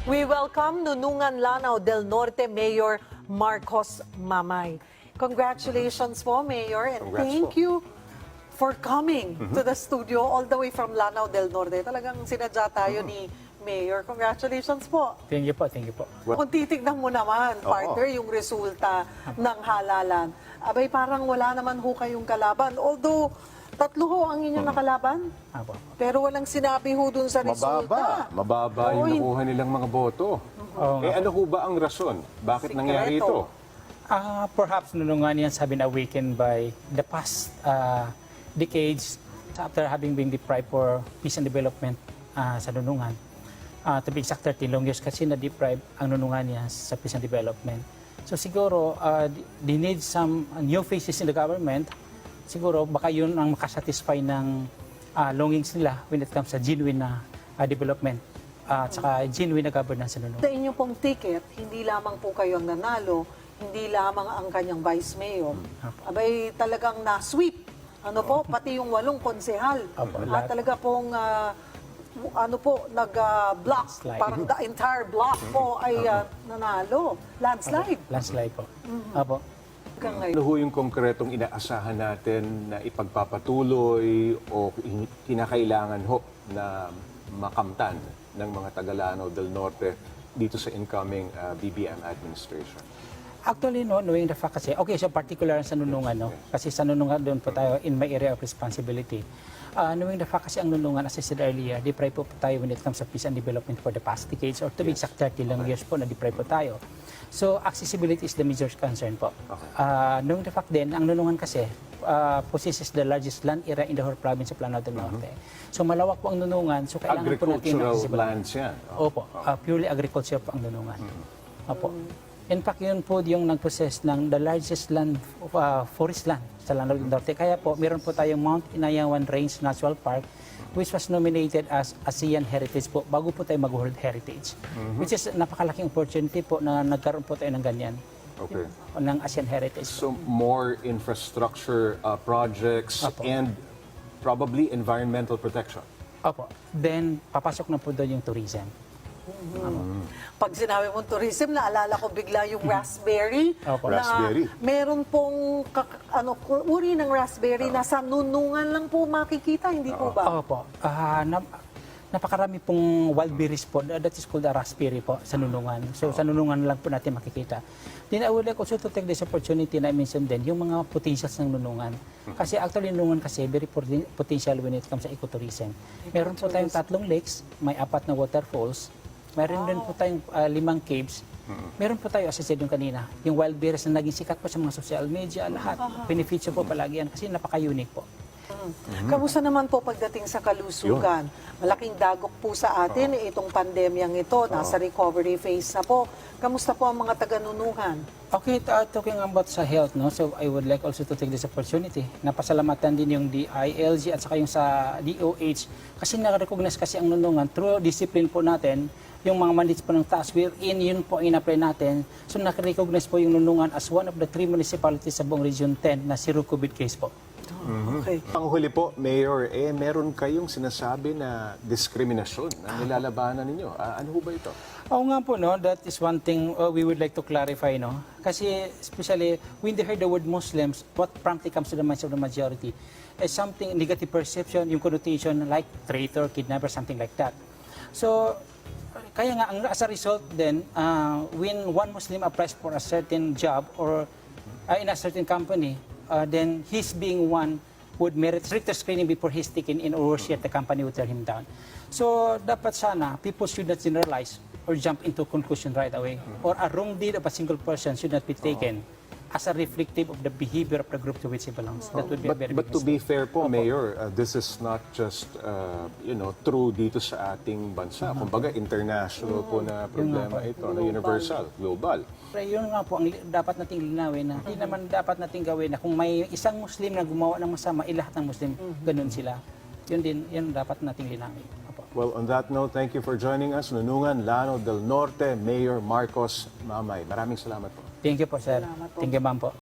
We welcome Nunungan Lanao del Norte Mayor Marcos Mamay. Congratulations po, Mayor, and Congrats thank po. you for coming to the studio all the way from Lanao del Norte. Talagang sinadya tayo ni Mayor. Congratulations po. Thank you po, thank you po. Kung titignan mo naman, partner, yung resulta ng halalan, abay parang wala naman ho kayong kalaban. Although, tatlo ho ang inyong nakalaban, Apo. pero walang sinabi ho dun sa resulta. Mababa Oo, yung nakuha nilang mga boto. Oo nga Ano ho ba ang rason? Bakit nangyari ito? Perhaps nunungan yan sabi na weakened by the past decades after having been deprived for peace and development sa nunungan. To be exact, 13 long years kasi na-deprive ang nunungan niya sa peace and development. So siguro, they need some new faces in the government. Siguro, baka yun ang makasatisfy ng longings nila when it comes sa genuine na development at saka genuine na governance sa nunungan. Sa inyo pong ticket, hindi lamang po kayo ang nanalo, hindi lamang ang kanyang vice mayor. Abay talagang na-sweep. Ano po, pati yung 8 konsehal. At talaga pong nag-block, Slide. parang the entire block po ay nanalo. Landslide. Landslide po. Apo. Hanggang ngayon. Ano ho yung konkretong inaasahan natin na ipagpapatuloy o kinakailangan ho na makamtan ng mga taga-Lanao del Norte dito sa incoming BBM administration? Actually, no, knowing the fact kasi, okay, so particular sa nunungan, no? Kasi sa nunungan doon po tayo in my area of responsibility. Knowing the fact kasi ang nunungan, as I said earlier, deprive po tayo when it comes to peace and development for the past decades or to be exact 30 lang years po na deprive po tayo. So, accessibility is the major concern po. Knowing the fact din, ang nunungan kasi possesses the largest land area in the whole province of Lanao del Norte. So, malawak po ang nunungan. So, kailangan po natin Agricultural accessible. lands yan. Opo, purely agriculture po ang nunungan. Opo. In fact, yun po yung nag-possess ng the largest land, forest land sa Lanao del Norte. Kaya po, meron po tayong Mount Inayawan Range National Park which was nominated as ASEAN Heritage po bago po tayo mag-World Heritage. Which is napakalaking opportunity po na nagkaroon po tayo ng ganyan. Okay. Ng ASEAN Heritage. So more infrastructure projects and probably environmental protection. Opo. Then, papasok na po doon yung tourism. Pag sinabi mong tourism, naalala ko bigla yung raspberry. Opo. Na Raspberry. meron pong uri ng raspberry na sa nunungan lang po makikita, hindi po ba? Opo. Napakarami pong wild berries po. That is called a raspberry po sa nunungan. So sa nunungan lang po natin makikita. Then I would like also to take this opportunity na I-mention din yung mga potentials ng nunungan. Kasi actually nunungan kasi very potential when it comes sa ecotourism. Meron po tayong 3 lakes, may 4 na waterfalls. Meron din po tayong 5 caves. Meron po tayo, as I said yung kanina, yung wild berries na naging sikat po sa mga social media, lahat. Beneficio po palagi yan kasi napaka-unique po. Kamusta naman po pagdating sa kalusugan? Malaking dagok po sa atin itong pandemyang ito. Nasa recovery phase na po. Kamusta po ang mga taga-nunuhan? Okay, talking about sa health, no? So I would like also to take this opportunity. Napasalamatan din yung DILG at saka yung sa DOH kasi na-recognize kasi ang nunungan through discipline po natin yung mga mandates po ng task wherein yun po ang in-apply natin. So na-recognize po yung nunungan as one of the 3 municipalities sa buong Region 10 na zero COVID case po. Okay. Panghuli po, Mayor, meron kayong sinasabi na diskriminasyon na nilalabanan ninyo. Ano ho ba ito? Oo nga po, no? That is one thing we would like to clarify, no? Kasi especially when they heard the word Muslims, what promptly comes to the minds of the majority is something negative perception, yung connotation like traitor, kidnapper, something like that. So, kaya nga, as a result then, when one Muslim applies for a certain job or in a certain company, then his being one would merit stricter screening before he's taken in or worse yet, the company would turn him down. So, dapat sana, people should not generalize or jump into conclusion right away. Or a wrong deed of a single person should not be taken as a reflective of the behavior of the group to which he belongs. That would be a very But big to be mistake. fair po, Mayor, this is not just true dito sa ating bansa. Kumbaga, international po na problema ito, na universal, global. Pero yun nga po, ang dapat nating linawin na hindi naman dapat nating gawin na kung may isang Muslim na gumawa ng masama, lahat ng Muslim, ganun sila. Yun din, yun dapat nating linawin. Opo. Well, on that note, thank you for joining us. Nunungan, Lanao del Norte, Mayor Marcos Mamay. Maraming salamat po. Thank you po, sir. Salamat po. Thank you, ma'am po.